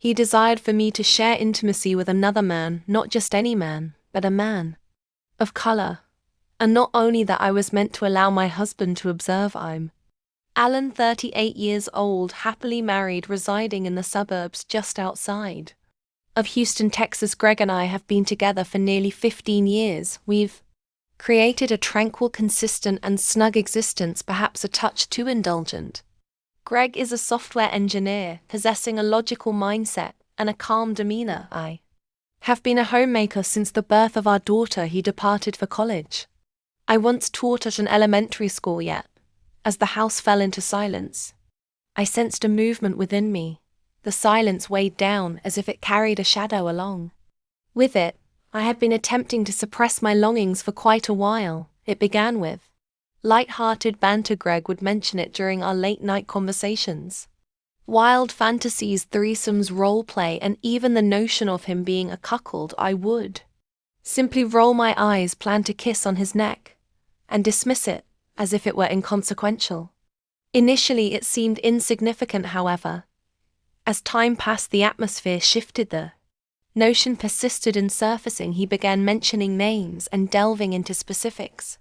He desired for me to share intimacy with another man, not just any man, but a man of color. And not only that, I was meant to allow my husband to observe. I'm Alan, 38 years old, happily married, residing in the suburbs just outside of Houston, Texas. Greg and I have been together for nearly 15 years. We've created a tranquil, consistent, and snug existence, perhaps a touch too indulgent. Greg is a software engineer, possessing a logical mindset and a calm demeanor. I have been a homemaker since the birth of our daughter. He departed for college. I once taught at an elementary school, yet, as the house fell into silence, I sensed a movement within me. The silence weighed down as if it carried a shadow along with it. I had been attempting to suppress my longings for quite a while. It began with light-hearted banter. Greg would mention it during our late-night conversations. Wild fantasies, threesomes, role-play, and even the notion of him being a cuckold. I would simply roll my eyes, plan to kiss on his neck, and dismiss it as if it were inconsequential. Initially it seemed insignificant, however. As time passed, the atmosphere shifted. The notion persisted in surfacing. He began mentioning names and delving into specifics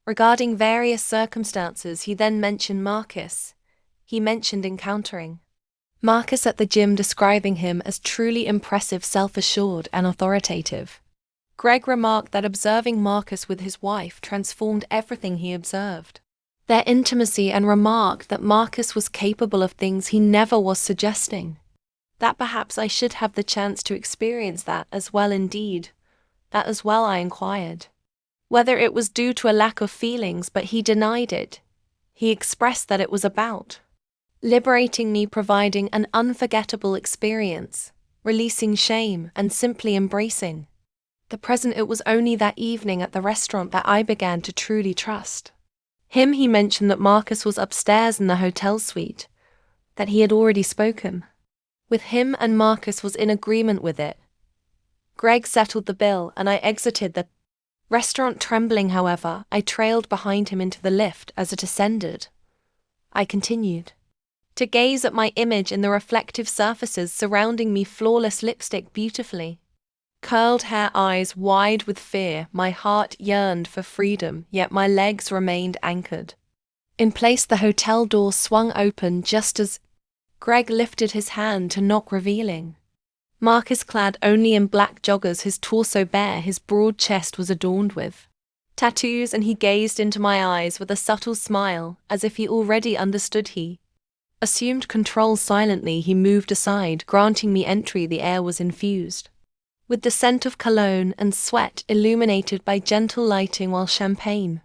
regarding various circumstances. He then mentioned Marcus. He mentioned encountering Marcus at the gym, describing him as truly impressive, self-assured, and authoritative. Greg remarked that observing Marcus with his wife transformed everything he observed, their intimacy, and remarked that Marcus was capable of things he never was, suggesting that perhaps I should have the chance to experience that as well. Indeed, that as well, I inquired whether it was due to a lack of feelings, but he denied it. He expressed that it was about liberating me, providing an unforgettable experience, releasing shame, and simply embracing the present. It was only that evening at the restaurant that I began to truly trust him. He mentioned that Marcus was upstairs in the hotel suite, that he had already spoken with him, and Marcus was in agreement with it. Greg settled the bill, and I exited the restaurant trembling. However, I trailed behind him into the lift. As it ascended, I continued to gaze at my image in the reflective surfaces surrounding me. Flawless lipstick, beautifully curled hair, eyes wide with fear. My heart yearned for freedom, yet my legs remained anchored in place. The hotel door swung open just as Greg lifted his hand to knock, revealing Marcus, clad only in black joggers, his torso bare. His broad chest was adorned with tattoos, and he gazed into my eyes with a subtle smile, as if he already understood. He assumed control. Silently, he moved aside, granting me entry. The air was infused with the scent of cologne and sweat, illuminated by gentle lighting while champagne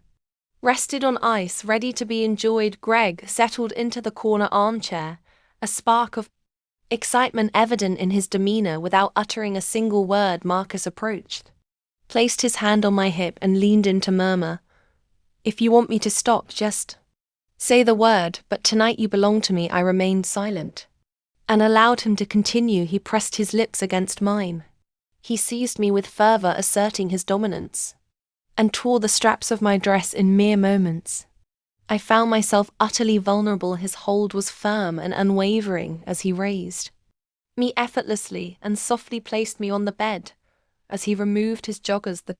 rested on ice, ready to be enjoyed. Greg settled into the corner armchair, a spark of excitement evident in his demeanor. Without uttering a single word, Marcus approached, placed his hand on my hip, and leaned in to murmur, "If you want me to stop, just say the word, but tonight you belong to me." I remained silent and allowed him to continue. He pressed his lips against mine. He seized me with fervor, asserting his dominance, and tore the straps of my dress in mere moments. I found myself utterly vulnerable. His hold was firm and unwavering as he raised me effortlessly and softly placed me on the bed. As he removed his joggers, the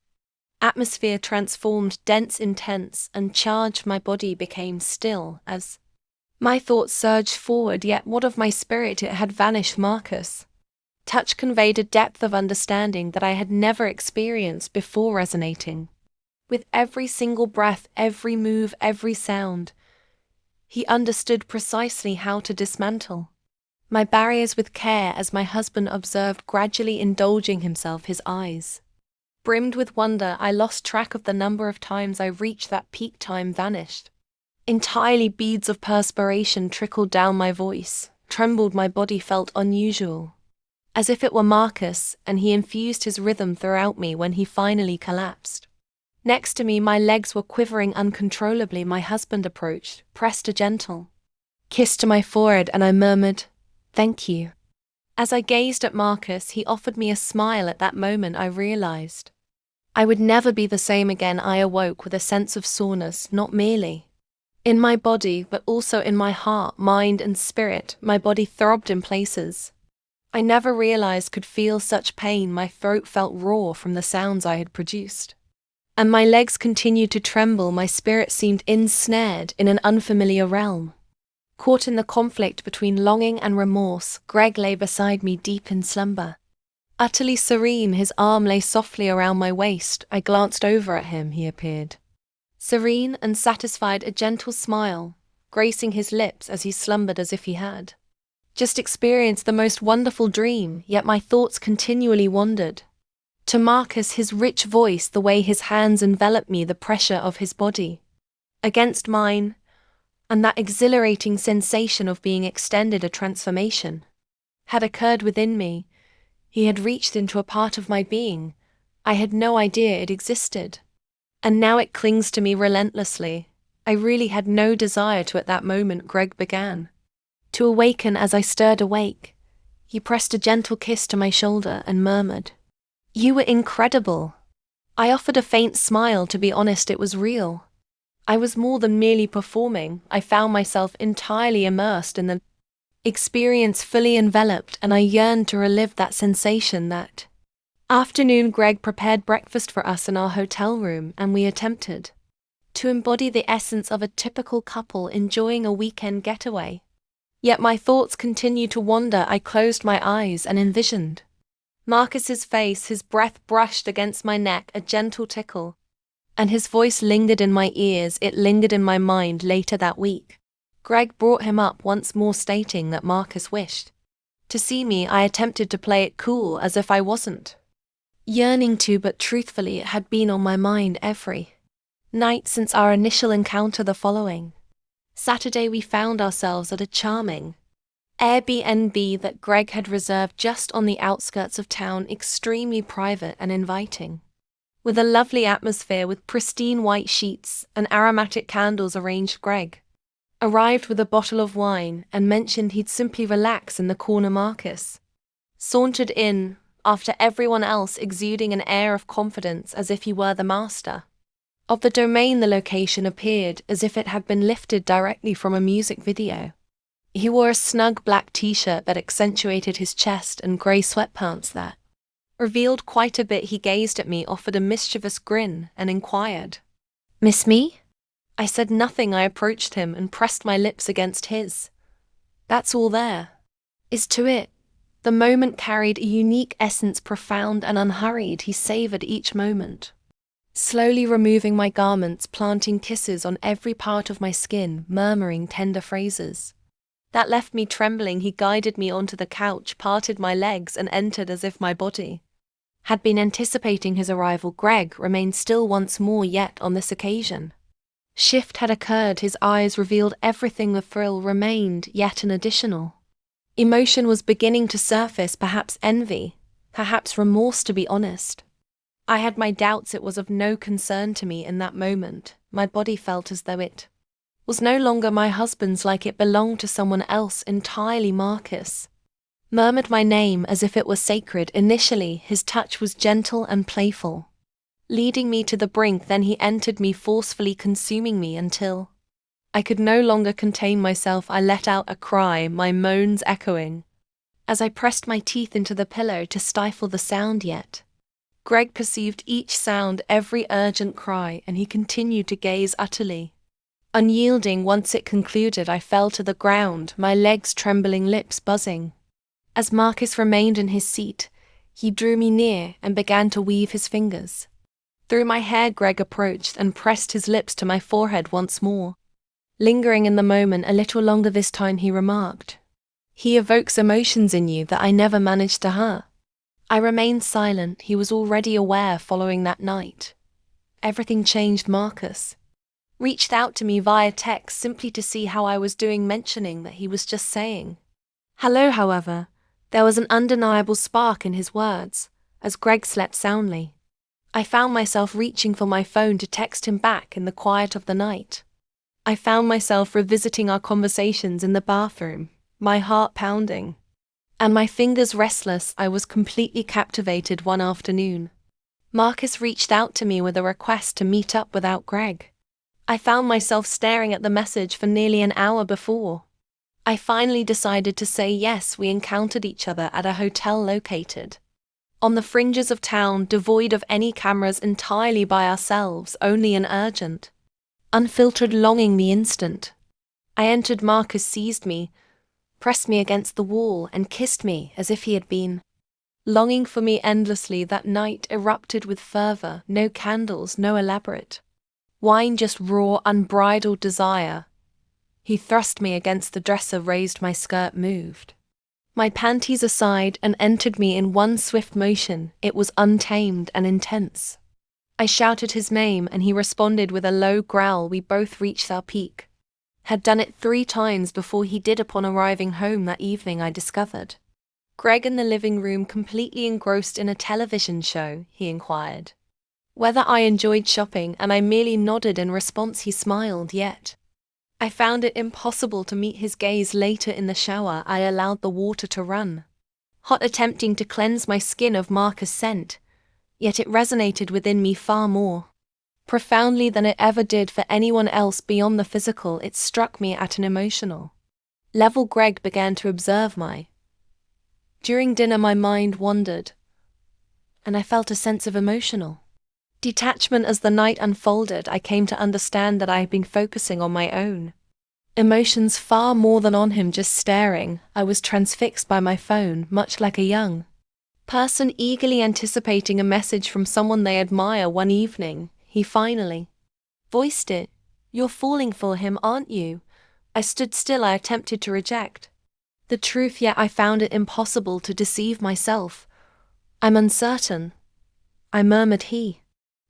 atmosphere transformed, dense, intense, and charged. My body became still as my thoughts surged forward. Yet what of my spirit? It had vanished. Marcus' touch conveyed a depth of understanding that I had never experienced before, resonating with every single breath, every move, every sound. He understood precisely how to dismantle my barriers with care. As my husband observed, gradually indulging himself, his eyes brimmed with wonder. I lost track of the number of times I reached that peak. Time vanished entirely. Beads of perspiration trickled down my voice, trembled. My body felt unusual, as if it were Marcus, and he infused his rhythm throughout me. When he finally collapsed next to me, my legs were quivering uncontrollably. My husband approached, pressed a gentle kiss to my forehead, and I murmured, "Thank you." As I gazed at Marcus, he offered me a smile. At that moment, I realized I would never be the same again. I awoke with a sense of soreness, not merely in my body, but also in my heart, mind, and spirit. My body throbbed in places I never realized could feel such pain. My throat felt raw from the sounds I had produced. And my legs continued to tremble. My spirit seemed ensnared in an unfamiliar realm. Caught in the conflict between longing and remorse, Greg lay beside me deep in slumber. Utterly serene, his arm lay softly around my waist. I glanced over at him. He appeared serene and satisfied, a gentle smile gracing his lips as he slumbered as if he had just experienced the most wonderful dream. Yet my thoughts continually wandered to Marcus, his rich voice, the way his hands enveloped me, the pressure of his body against mine, and that exhilarating sensation of being extended. A transformation had occurred within me. He had reached into a part of my being I had no idea it existed. And now it clings to me relentlessly. I really had no desire to at that moment. Greg began to awaken. As I stirred awake, he pressed a gentle kiss to my shoulder and murmured, "You were incredible." I offered a faint smile. To be honest, it was real. I was more than merely performing. I found myself entirely immersed in the experience, fully enveloped, and I yearned to relive that sensation. That afternoon, Greg prepared breakfast for us in our hotel room, and we attempted to embody the essence of a typical couple enjoying a weekend getaway. Yet my thoughts continued to wander. I closed my eyes and envisioned Marcus's face, his breath brushed against my neck, a gentle tickle, and his voice lingered in my ears. It lingered in my mind. Later that week, Greg brought him up once more, stating that Marcus wished to see me. I attempted to play it cool, as if I wasn't yearning to, but truthfully it had been on my mind every night since our initial encounter. The following Saturday we found ourselves at a charming Airbnb that Greg had reserved just on the outskirts of town, extremely private and inviting, with a lovely atmosphere with pristine white sheets and aromatic candles arranged. Greg arrived with a bottle of wine and mentioned he'd simply relax in the corner. Marcus sauntered in after everyone else, exuding an air of confidence as if he were the master of the domain. The location appeared as if it had been lifted directly from a music video. He wore a snug black t-shirt that accentuated his chest and grey sweatpants that revealed quite a bit. He gazed at me, offered a mischievous grin, and inquired, "Miss me?" I said nothing. I approached him and pressed my lips against his. "That's all there is to it." The moment carried a unique essence, profound and unhurried. He savored each moment, slowly removing my garments, planting kisses on every part of my skin, murmuring tender phrases that left me trembling. He guided me onto the couch, parted my legs, and entered as if my body had been anticipating his arrival. Greg remained still once more, yet on this occasion shift had occurred. His eyes revealed everything. The thrill remained, yet an additional emotion was beginning to surface, perhaps envy, perhaps remorse. To be honest, I had my doubts. It was of no concern to me in that moment. My body felt as though it was no longer my husband's, like it belonged to someone else entirely. Marcus murmured my name as if it were sacred. Initially, his touch was gentle and playful, leading me to the brink. Then he entered me forcefully, consuming me until I could no longer contain myself. I let out a cry, my moans echoing as I pressed my teeth into the pillow to stifle the sound. Yet Greg perceived each sound, every urgent cry, and he continued to gaze, utterly unyielding. Once it concluded, I fell to the ground, my legs trembling, lips buzzing. As Marcus remained in his seat, he drew me near and began to weave his fingers through my hair. Greg approached and pressed his lips to my forehead once more. Lingering in the moment a little longer this time, he remarked, "He evokes emotions in you that I never managed to hurt." I remained silent. He was already aware. Following that night, everything changed. Marcus reached out to me via text simply to see how I was doing, mentioning that he was just saying hello. However, there was an undeniable spark in his words. As Greg slept soundly, I found myself reaching for my phone to text him back. In the quiet of the night, I found myself revisiting our conversations in the bathroom, my heart pounding and my fingers restless. I was completely captivated. One afternoon, Marcus reached out to me with a request to meet up without Greg. I found myself staring at the message for nearly an hour before I finally decided to say yes. We encountered each other at a hotel located on the fringes of town, devoid of any cameras, entirely by ourselves, only an urgent, unfiltered longing the instant I entered. Marcus seized me, pressed me against the wall, and kissed me as if he had been longing for me endlessly. That night erupted with fervor, no candles, no elaborate wine, just raw, unbridled desire. He thrust me against the dresser, raised my skirt, moved my panties aside, and entered me in one swift motion. It was untamed and intense. I shouted his name, and he responded with a low growl. We both reached our peak. Had done it 3 times before he did. Upon arriving home that evening, I discovered Greg in the living room, completely engrossed in a television show. He inquired whether I enjoyed shopping, and I merely nodded in response. He smiled, yet I found it impossible to meet his gaze. Later in the shower, I allowed the water to run hot, attempting to cleanse my skin of Marcus' scent, yet it resonated within me far more profoundly than it ever did for anyone else. Beyond the physical, it struck me at an emotional level. Greg began to observe my During dinner, my mind wandered, and I felt a sense of emotional detachment. As the night unfolded, I came to understand that I had been focusing on my own emotions far more than on him. Just staring, I was transfixed by my phone, much like a young person eagerly anticipating a message from someone they admire. One evening, he finally voiced it. "You're falling for him, aren't you?" I stood still. I attempted to reject the truth, yet I found it impossible to deceive myself. "I'm uncertain," I murmured. He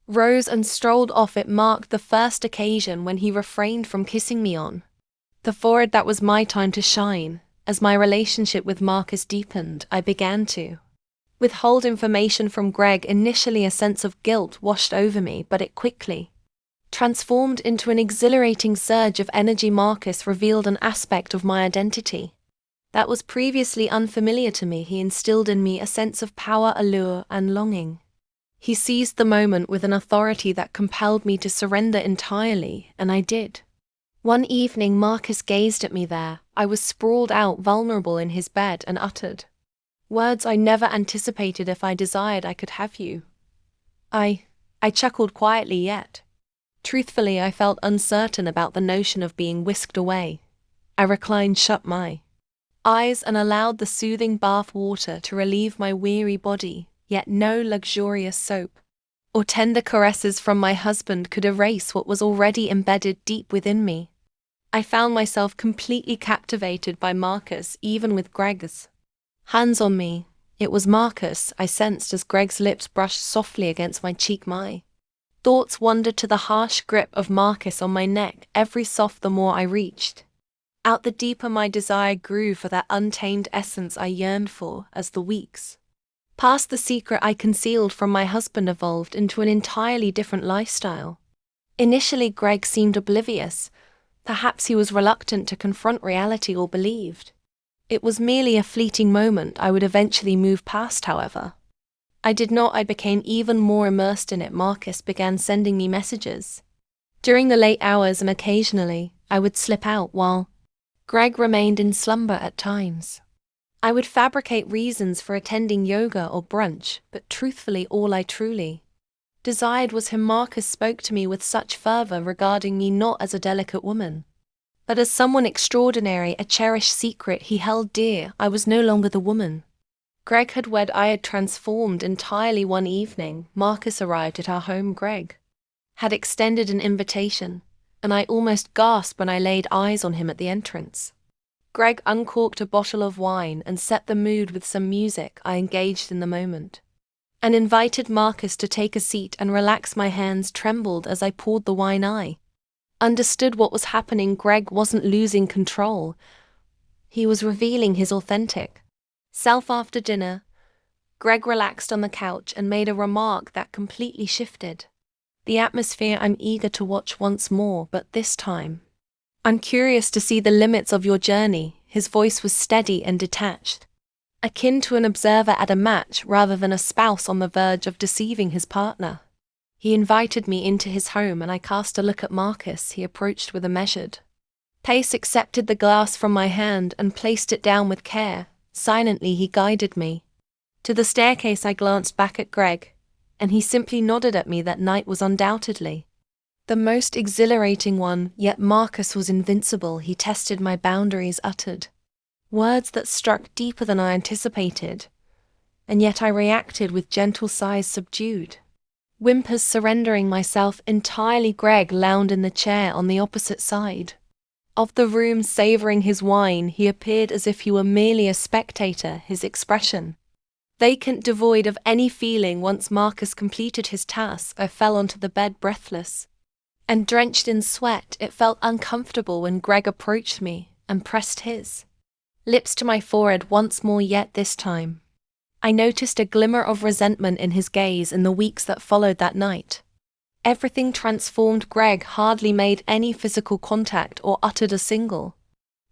rose and strolled off. It marked the first occasion when he refrained from kissing me on the forehead. That was my time to shine. As my relationship with Marcus deepened, I began to withhold information from Greg. Initially, a sense of guilt washed over me, but it quickly transformed into an exhilarating surge of energy. Marcus revealed an aspect of my identity that was previously unfamiliar to me. He instilled in me a sense of power, allure, and longing. He seized the moment with an authority that compelled me to surrender entirely, and I did. One evening, Marcus gazed at me there. I was sprawled out, vulnerable in his bed, and uttered words I never anticipated. "If I desired, I could have you." I chuckled quietly, yet truthfully, I felt uncertain about the notion of being whisked away. I reclined, shut my eyes, and allowed the soothing bath water to relieve my weary body. Yet no luxurious soap or tender caresses from my husband could erase what was already embedded deep within me. I found myself completely captivated by Marcus, even with Greg's hands on me. It was Marcus, I sensed as Greg's lips brushed softly against my cheek. My thoughts wandered to the harsh grip of Marcus on my neck. Every soft, the more I reached out, the deeper my desire grew for that untamed essence I yearned for. As the weeks passed, the secret I concealed from my husband evolved into an entirely different lifestyle. Initially, Greg seemed oblivious. Perhaps he was reluctant to confront reality, or believed it was merely a fleeting moment I would eventually move past. However, I did not. I became even more immersed in it. Marcus began sending me messages during the late hours, and occasionally I would slip out while Greg remained in slumber. At times, I would fabricate reasons for attending yoga or brunch, but truthfully, all I truly desired was him. Marcus spoke to me with such fervor regarding me, not as a delicate woman, but as someone extraordinary, a cherished secret he held dear. I was no longer the woman Greg had wed. I had transformed entirely. One evening, Marcus arrived at our home. Greg had extended an invitation, and I almost gasped when I laid eyes on him at the entrance. Greg uncorked a bottle of wine and set the mood with some music. I engaged in the moment and invited Marcus to take a seat and relax. My hands trembled as I poured the wine. I understood what was happening. Greg wasn't losing control. He was revealing his authentic self. After dinner, Greg relaxed on the couch and made a remark that completely shifted the atmosphere. "I'm eager to watch once more, but this time I'm curious to see the limits of your journey." His voice was steady and detached, akin to an observer at a match rather than a spouse on the verge of deceiving his partner. He invited me into his home, and I cast a look at Marcus. He approached with a measured Pace accepted the glass from my hand and placed it down with care. Silently he guided me. To the staircase I glanced back at Greg, and he simply nodded at me. That night was undoubtedly the most exhilarating one, yet Marcus was invincible. He tested my boundaries, uttered words that struck deeper than I anticipated, and yet I reacted with gentle sighs, subdued whimpers, surrendering myself entirely. Greg lounged in the chair on the opposite side of the room, savoring his wine. He appeared as if he were merely a spectator, his expression vacant, devoid of any feeling. Once Marcus completed his task, I fell onto the bed breathless and drenched in sweat. It felt uncomfortable when Greg approached me and pressed his lips to my forehead once more, yet this time I noticed a glimmer of resentment in his gaze. In the weeks that followed that night, everything transformed. Greg hardly made any physical contact or uttered a single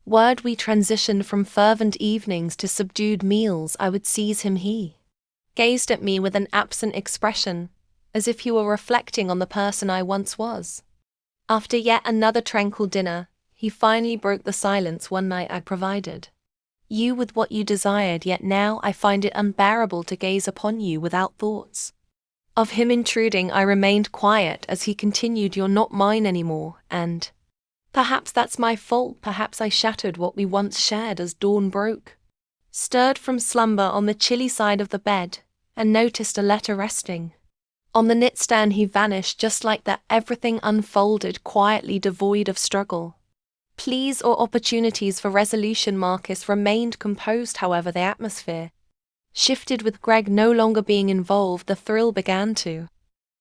word. We transitioned from fervent evenings to subdued meals. I would seize him. He gazed at me with an absent expression, as if he were reflecting on the person I once was. After yet another tranquil dinner, he finally broke the silence. One night I provided you with what you desired, yet now I find it unbearable to gaze upon you without thoughts of him intruding. I remained quiet as he continued, "You're not mine anymore, and perhaps that's my fault. Perhaps I shattered what we once shared." As dawn broke, stirred from slumber on the chilly side of the bed, and noticed a letter resting on the nightstand, he vanished just like that. Everything unfolded quietly, devoid of struggle, pleas or opportunities for resolution. Marcus remained composed, however. The atmosphere shifted with Greg no longer being involved. The thrill began to